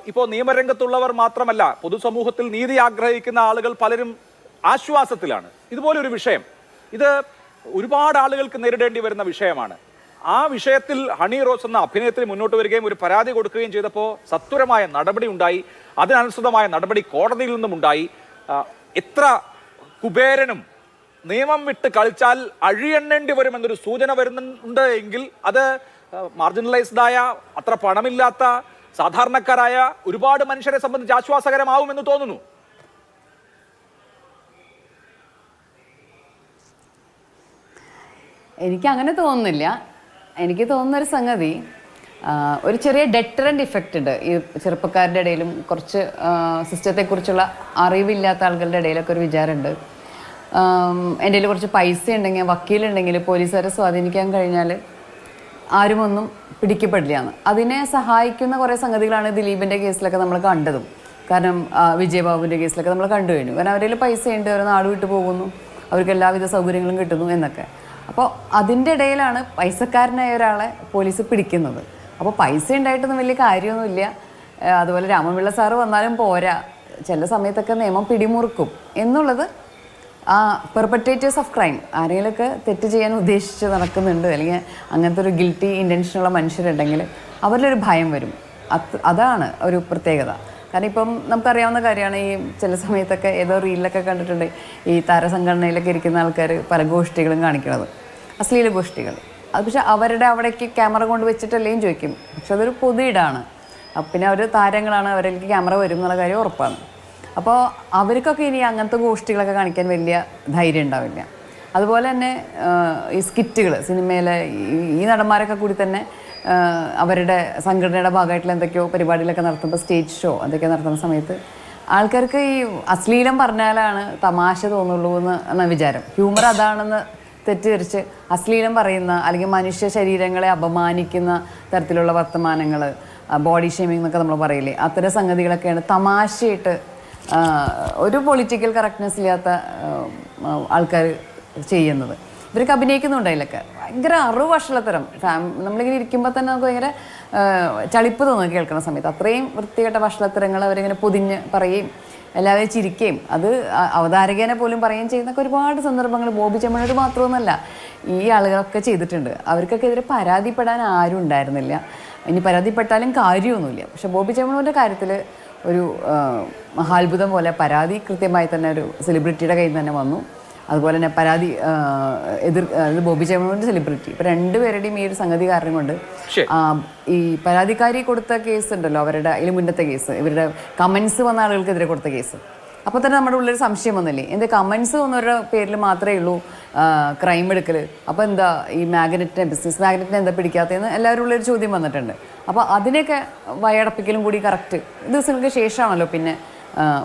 ഇപ്പോൾ നിയമരംഗത്തുള്ളവർ മാത്രമല്ല, പൊതുസമൂഹത്തിൽ നീതി ആഗ്രഹിക്കുന്ന ആളുകൾ പലരും ആശ്വാസത്തിലാണ്. ഇതുപോലെ ഒരു വിഷയം, ഇത് ഒരുപാട് ആളുകൾക്ക് നേരിടേണ്ടി വരുന്ന വിഷയമാണ്. ആ വിഷയത്തിൽ ഹണി റോസ് എന്ന അഭിനയത്തിന് മുന്നോട്ട് വരികയും ഒരു പരാതി കൊടുക്കുകയും ചെയ്തപ്പോൾ സത്വരമായ നടപടി ഉണ്ടായി. അതിനനുസൃതമായ നടപടി കോടതിയിൽ നിന്നും ഉണ്ടായി. എത്ര കുബേരനും നിയമം വിട്ട് കളിച്ചാൽ അഴിയെണ്ണേണ്ടി വരുമെന്നൊരു സൂചന വരുന്നുണ്ട് എങ്കിൽ അത് മാർജിനലൈസ്ഡായ, അത്ര പണമില്ലാത്ത സാധാരണക്കാരായ ഒരുപാട് മനുഷ്യരെ സംബന്ധിച്ച് ആശ്വാസകരമാവുമെന്ന് തോന്നുന്നു. എനിക്ക് അങ്ങനെ തോന്നുന്നില്ല. എനിക്ക് തോന്നുന്നൊരു സംഗതി, ഒരു ചെറിയ ഡെറ്ററൻ്റ് ഇഫക്റ്റ് ഉണ്ട് ഈ ചെറുപ്പക്കാരുടെ ഇടയിലും. കുറച്ച് സിസ്റ്റത്തെക്കുറിച്ചുള്ള അറിവില്ലാത്ത ആളുകളുടെ ഇടയിലൊക്കെ ഒരു വിചാരമുണ്ട്, എൻ്റെ കയ്യിൽ കുറച്ച് പൈസ ഉണ്ടെങ്കിൽ, വക്കീലുണ്ടെങ്കിൽ, പോലീസുകാരെ സ്വാധീനിക്കാൻ കഴിഞ്ഞാൽ ആരുമൊന്നും പിടിക്കപ്പെടില്ല എന്ന്. അതിനെ സഹായിക്കുന്ന കുറേ സംഗതികളാണ് ദിലീപിൻ്റെ കേസിലൊക്കെ നമ്മൾ കണ്ടതും. കാരണം വിജയബാബുവിൻ്റെ കേസിലൊക്കെ നമ്മൾ കണ്ടു കഴിഞ്ഞു. കാരണം അവരുടെ പൈസയുണ്ട്, അവർ നാട് വിട്ടു പോകുന്നു, അവർക്ക് എല്ലാവിധ സൗകര്യങ്ങളും കിട്ടുന്നു എന്നൊക്കെ. അപ്പോൾ അതിൻ്റെ ഇടയിലാണ് പൈസക്കാരനായ ഒരാളെ പോലീസ് പിടിക്കുന്നത്. അപ്പോൾ പൈസ ഉണ്ടായിട്ടൊന്നും വലിയ കാര്യമൊന്നുമില്ല. അതുപോലെ രാമൻപിള്ള സാറ് വന്നാലും പോരാ, ചില സമയത്തൊക്കെ നിയമം പിടിമുറുക്കും എന്നുള്ളത് പെർപെട്രേറ്റേഴ്സ് ഓഫ് ക്രൈം, ആരെങ്കിലുമൊക്കെ തെറ്റ് ചെയ്യാൻ ഉദ്ദേശിച്ച് നടക്കുന്നുണ്ട് അല്ലെങ്കിൽ അങ്ങനത്തെ ഒരു ഗിൽറ്റി ഇൻറ്റൻഷനുള്ള മനുഷ്യരുണ്ടെങ്കിൽ അവരിലൊരു ഭയം വരും. അതാണ് ഒരു പ്രത്യേകത. കാരണം ഇപ്പം നമുക്കറിയാവുന്ന കാര്യമാണ്, ഈ ചില സമയത്തൊക്കെ ഏതോ റീലിലൊക്കെ കണ്ടിട്ടുണ്ട്, ഈ താരസംഘടനയിലൊക്കെ ഇരിക്കുന്ന ആൾക്കാർ പല ഗോഷ്ഠികളും കാണിക്കുന്നത്, അശ്ലീല ഗോഷ്ഠികൾ. അത് പക്ഷെ അവരുടെ അവിടേക്ക് ക്യാമറ കൊണ്ട് വെച്ചിട്ടല്ലേയും ചോദിക്കും. പക്ഷെ അതൊരു പൊതു ഇടാണ്. പിന്നെ അവർ താരങ്ങളാണ്, അവരിലേക്ക് ക്യാമറ വരും എന്നുള്ള കാര്യം ഉറപ്പാണ്. അപ്പോൾ അവർക്കൊക്കെ ഇനി അങ്ങനത്തെ ഗോഷ്ഠികളൊക്കെ കാണിക്കാൻ വലിയ ധൈര്യം ഉണ്ടാവില്ല. അതുപോലെ തന്നെ ഈ സ്കിറ്റുകൾ, സിനിമയിലെ ഈ നടന്മാരൊക്കെ കൂടി തന്നെ അവരുടെ സംഘടനയുടെ ഭാഗമായിട്ടുള്ള എന്തൊക്കെയോ പരിപാടികളൊക്കെ നടത്തുമ്പോൾ, സ്റ്റേജ് ഷോ അതൊക്കെ നടത്തുന്ന സമയത്ത് ആൾക്കാർക്ക് ഈ അശ്ലീലം പറഞ്ഞാലാണ് തമാശ തോന്നുള്ളൂ എന്ന വിചാരം. ഹ്യൂമർ അതാണെന്ന് തെറ്റിദ്ധരിച്ച് അശ്ലീലം പറയുന്ന അല്ലെങ്കിൽ മനുഷ്യ ശരീരങ്ങളെ അപമാനിക്കുന്ന തരത്തിലുള്ള വർത്തമാനങ്ങൾ, ബോഡി ഷേമിംഗ് എന്നൊക്കെ നമ്മൾ പറയില്ലേ, അത്തരം സംഗതികളൊക്കെയാണ് തമാശയായിട്ട് ഒരു പൊളിറ്റിക്കൽ കറക്റ്റ്നെസ് ഇല്ലാത്ത ആൾക്കാർ ചെയ്യുന്നത്. ഇവർക്ക് അഭിനയിക്കുന്നുണ്ട് അതിലൊക്കെ ഭയങ്കര വഷളത്തരം. നമ്മളിങ്ങനെ ഇരിക്കുമ്പോൾ തന്നെ നമുക്ക് ഭയങ്കര ചളിപ്പ് തോന്നുക കേൾക്കുന്ന സമയത്ത്. അത്രയും വൃത്തികെട്ട വഷളത്തരങ്ങൾ അവരിങ്ങനെ പൊതിഞ്ഞ് പറയുകയും എല്ലാവരും ചിരിക്കുകയും അത് അവതാരകനെ പോലും പറയുകയും ചെയ്യുന്നൊക്കെ ഒരുപാട് സന്ദർഭങ്ങൾ ബോബി ചെമ്മണ്ണൂർ മാത്രമൊന്നുമല്ല, ഈ ആളുകളൊക്കെ ചെയ്തിട്ടുണ്ട്. അവർക്കൊക്കെ എതിരെ പരാതിപ്പെടാൻ ആരും ഉണ്ടായിരുന്നില്ല. ഇനി പരാതിപ്പെട്ടാലും കാര്യമൊന്നുമില്ല. പക്ഷെ ബോബി ചെമ്മണ്ണൂരിൻ്റെ കാര്യത്തിൽ ഒരു മഹാത്ഭുതം പോലെ പരാതി കൃത്യമായി തന്നെ ഒരു സെലിബ്രിറ്റിയുടെ കയ്യിൽ നിന്ന് തന്നെ വന്നു. അതുപോലെ തന്നെ പരാതി ബോബി ചെമ്മണ്ണൂരിൻ്റെ സെലിബ്രിറ്റി, ഇപ്പം രണ്ടുപേരുടെയും ഈ ഒരു സംഗതി കാരണം കൊണ്ട് ഈ പരാതിക്കാരി കൊടുത്ത കേസ് ഉണ്ടല്ലോ, അവരുടെ അതിന് മുന്നത്തെ കേസ്, ഇവരുടെ കമൻസ് വന്ന ആളുകൾക്കെതിരെ കൊടുത്ത കേസ്, അപ്പോൾ തന്നെ നമ്മുടെ ഉള്ളൊരു സംശയം വന്നില്ലേ, എന്ത് കമൻസ് വന്നവരുടെ പേരിൽ മാത്രമേ ഉള്ളൂ ക്രൈം എടുക്കൽ, അപ്പോൾ എന്താ ഈ ബിസിനസ് മാഗ്നറ്റിനെ എന്താ പിടിക്കാത്തതെന്ന് എല്ലാവരും ഉള്ളൊരു ചോദ്യം വന്നിട്ടുണ്ട്. അപ്പോൾ അതിനൊക്കെ വയടപ്പിക്കലും കൂടി കറക്റ്റ് ദിവസങ്ങൾക്ക് ശേഷമാണല്ലോ പിന്നെ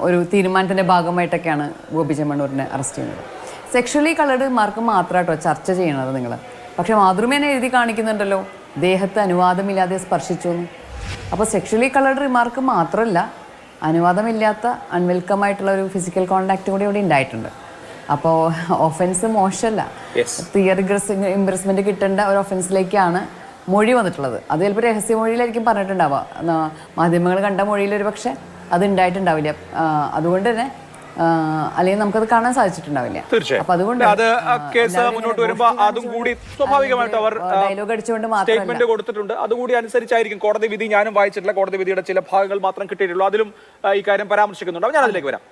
ഒരു തീരുമാനത്തിൻ്റെ ഭാഗമായിട്ടൊക്കെയാണ് ബോബി ചെമ്മണ്ണൂരിനെ അറസ്റ്റ് ചെയ്യുന്നത്. സെക്ഷലി കളേർഡ് മാർക്ക് മാത്രമാട്ടോ ചർച്ച ചെയ്യണത് നിങ്ങൾ. പക്ഷെ മാതൃമേനെ എഴുതി കാണിക്കുന്നുണ്ടല്ലോ ദേഹത്ത് അനുവാദമില്ലാതെ സ്പർശിച്ചു എന്ന്. അപ്പോൾ സെക്ഷലി കളേർഡ് റിമാർക്ക് മാത്രമല്ല, അനുവാദമില്ലാത്ത അൺവെൽക്കമായിട്ടുള്ള ഒരു ഫിസിക്കൽ കോണ്ടാക്റ്റ് കൂടി ഇവിടെ ഉണ്ടായിട്ടുണ്ട്. അപ്പോൾ ഒഫൻസ് മോശമല്ല, തിയറി ഇംപ്രസ്മെൻറ്റ് കിട്ടേണ്ട ഒരു ഒഫൻസിലേക്കാണ് മൊഴി വന്നിട്ടുള്ളത്. അത് ചിലപ്പോൾ രഹസ്യമൊഴിയിലായിരിക്കും പറഞ്ഞിട്ടുണ്ടാവുക, മാധ്യമങ്ങൾ കണ്ട മൊഴിയിൽ ഒരു പക്ഷേ അത് ഉണ്ടായിട്ടുണ്ടാവില്ല. അതുകൊണ്ട് തന്നെ അല്ലെങ്കിൽ നമുക്കത് കാണാൻ സാധിച്ചിട്ടുണ്ടാവില്ല. അപ്പൊ അതുകൊണ്ട് കേസ് മുന്നോട്ട് വരുമ്പോൾ അതും കൂടി സ്വാഭാവികമായിട്ട് അവർ ഡയലോഗ് അടിച്ചുകൊണ്ട് സ്റ്റേറ്റ്മെന്റ് കൊടുത്തിട്ടുണ്ട്. അതുകൂടി അനുസരിച്ചായിരിക്കും കോടതി വിധി. ഞാനും വായിച്ചിട്ടില്ല, കോടതി വിധിയുടെ ചില ഭാഗങ്ങൾ മാത്രം കിട്ടിയിട്ടുള്ളൂ. അതിലും ഈ കാര്യം പരാമർശിക്കുന്നുണ്ടാവും. ഞാൻ അതിലേക്ക് വരാം.